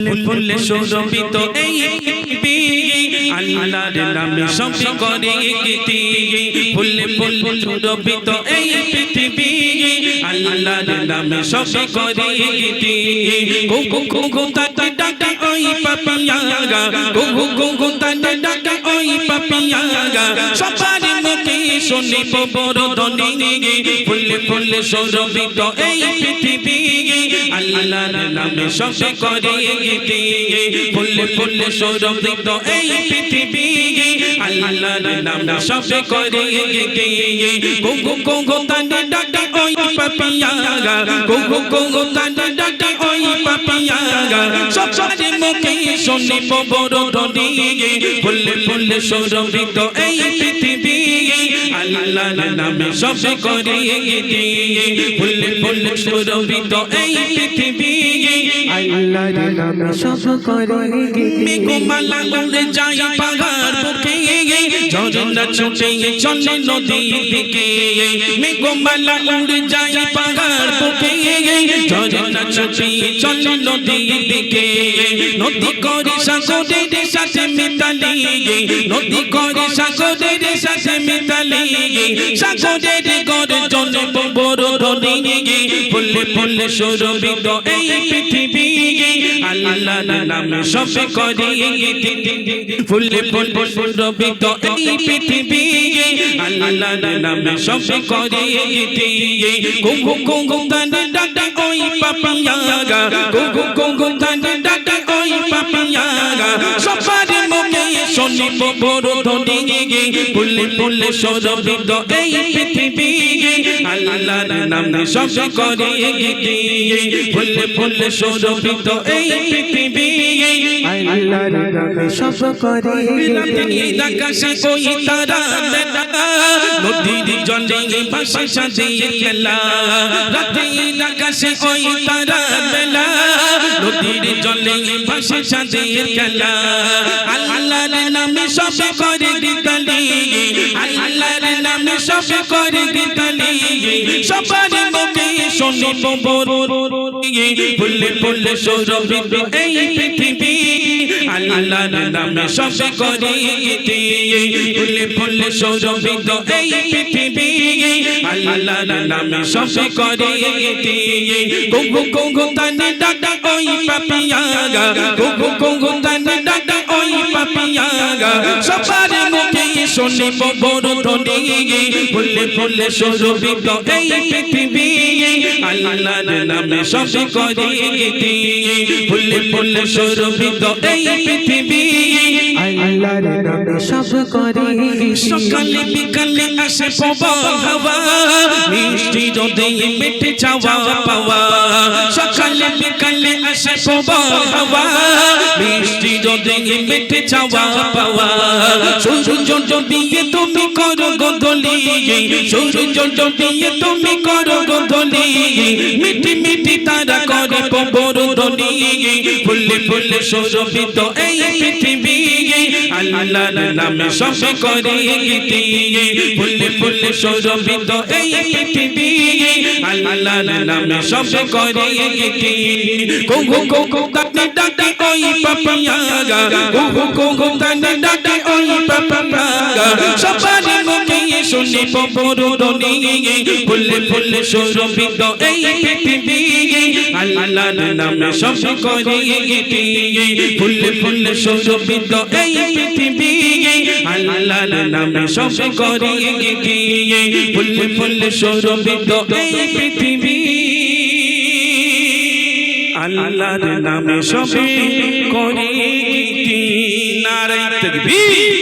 ফুলে সুরভিত এই পৃথিবী আল্লাহর নামে সব করে গীতি ফুলে ফুলে সুরভিত এই পৃথিবী আল্লাহর নামে সব করে গীতি গো গো গো তাতে ডাকে ওই পাপিয়াগা গো গো গো তাতে ডাকে ওই পাপিয়াগা সবার মুখে শুনি বড় ধ্বনি ফুলে ফুলে সুরভিত এই পৃথিবী আল্লাহর নামে সব করে গীতি ফুলে ফুলে সুরভিত এই পৃথিবী আল্লাহর নামে সব করে গীতি গো গো গো তাতে ডাকে ওই পাপিয়াগা গো গো গো তাতে ডাকে ওই পাপিয়াগা সবার মুখে শুনি বড় ধ্বনি ফুলে ফুলে সুরভিত এই পৃথিবী আল্লাহর নামে সব করে গীতি ফুলে ফুলে সুরভিত এই পৃথিবী আল্লাহর নামে সব করে গীতি মেঘমালা উড়ে যায় পাহাড় বুকে ঝর্ণা ছুটে চলে নদীর দিকে মেঘমালা উড়ে যায় পাহাড় বুকে ঝর্ণা ছুটে চলে নদীর দিকে নদী করে সাগরের সাথে মিতালি নদী করে সাগরের সাথে মিতালি সাগরের গর্জনে বড় ধ্বনি ফুলে ফুলে সুরভিত এই পৃথিবী আল্লাহর নামে সব করে গীতি ফুলে ফুলে সুরভিত এই পৃথিবী আল্লাহর নামে সব করে গীতি গো গো গো তানে ডাকে ওই পাপিয়াগা গো গো গো তানে ডাকে ওই পাপিয়াগা সবার মুখে শুনি বড় ধ্বনি ফুলে ফুলে সুরভিত এই পৃথিবী আল্লাহর নামে সব করে গীতি ফুলে ফুলে সুরভিত এই পৃথিবী আল্লাহর নামে সব করে গীতি আকাশে ওই তারা নদীর জলে ভাসে সাজিয়ে খেলা রাতের আকাশে ওই তারা বেলা নদীর জলে ভাসে সাজিয়ে খেলা আল্লাহর নামে সব করে গীতালি আল্লাহর নামে সব করে গীতালি সবার মুখে শুনি বড় ফুলে ফুলে সুরভিত এই পৃথিবী আল্লাহর নামে সব করে গীতি ফুলে ফুলে সুরভিত এই পৃথিবী আল্লাহর নামে সব করে গীতি গো গো গো তানে ডাকে ওই পাপিয়াগা গো গো গো তানে ডাকে ওই পাপিয়াগা সবার মুখে শুনি বড় ধ্বনি ফুলে ফুলে সুরভিত এই পৃথিবী আল্লাহর নামে সব করে গীতি ফুলে ফুলে সুরভিত এই পৃথিবী আল্লাহর নামে সব করে গীতি সকালে বিকালে আসে প্রবল হাওয়া মিষ্টি রোদে মিঠে চাওয়া পাওয়া সকালে বিকালে আসে প্রবল হাওয়া মিষ্টি রোদে মিঠে চাওয়া পাওয়া সূর্য ডুবিয়ে তুমি করো গোধূলি সূর্য ডুবিয়ে তুমি করো গোধূলি মিঠি মিঠি তারা করে বড় ধ্বনি ফুলে ফুলে সুরভিত এই পৃথিবী আল্লাহর নামে সব করে গীতি ফুলে ফুলে সুরভিত এই পৃথিবী আল্লাহর নামে সব করে গীতি গো গো গো তানে ডাকে ওই পাপিয়াগা গো গো গো তানে ডাকে ওই পাপিয়াগা সবার মুখে শুনি বড় ধ্বনি ফুলে ফুলে সুরভিত এই পৃথিবী আল্লাহর নামে সব করে গীতি ফুলে ফুলে সুরভিত এই পৃথিবী আল্লাহর নামে সব করে গীতি ফুলে ফুলে সুরভিত এই পৃথিবী আল্লাহর নামে সব করে গীতি নারায়ে তাকবীর।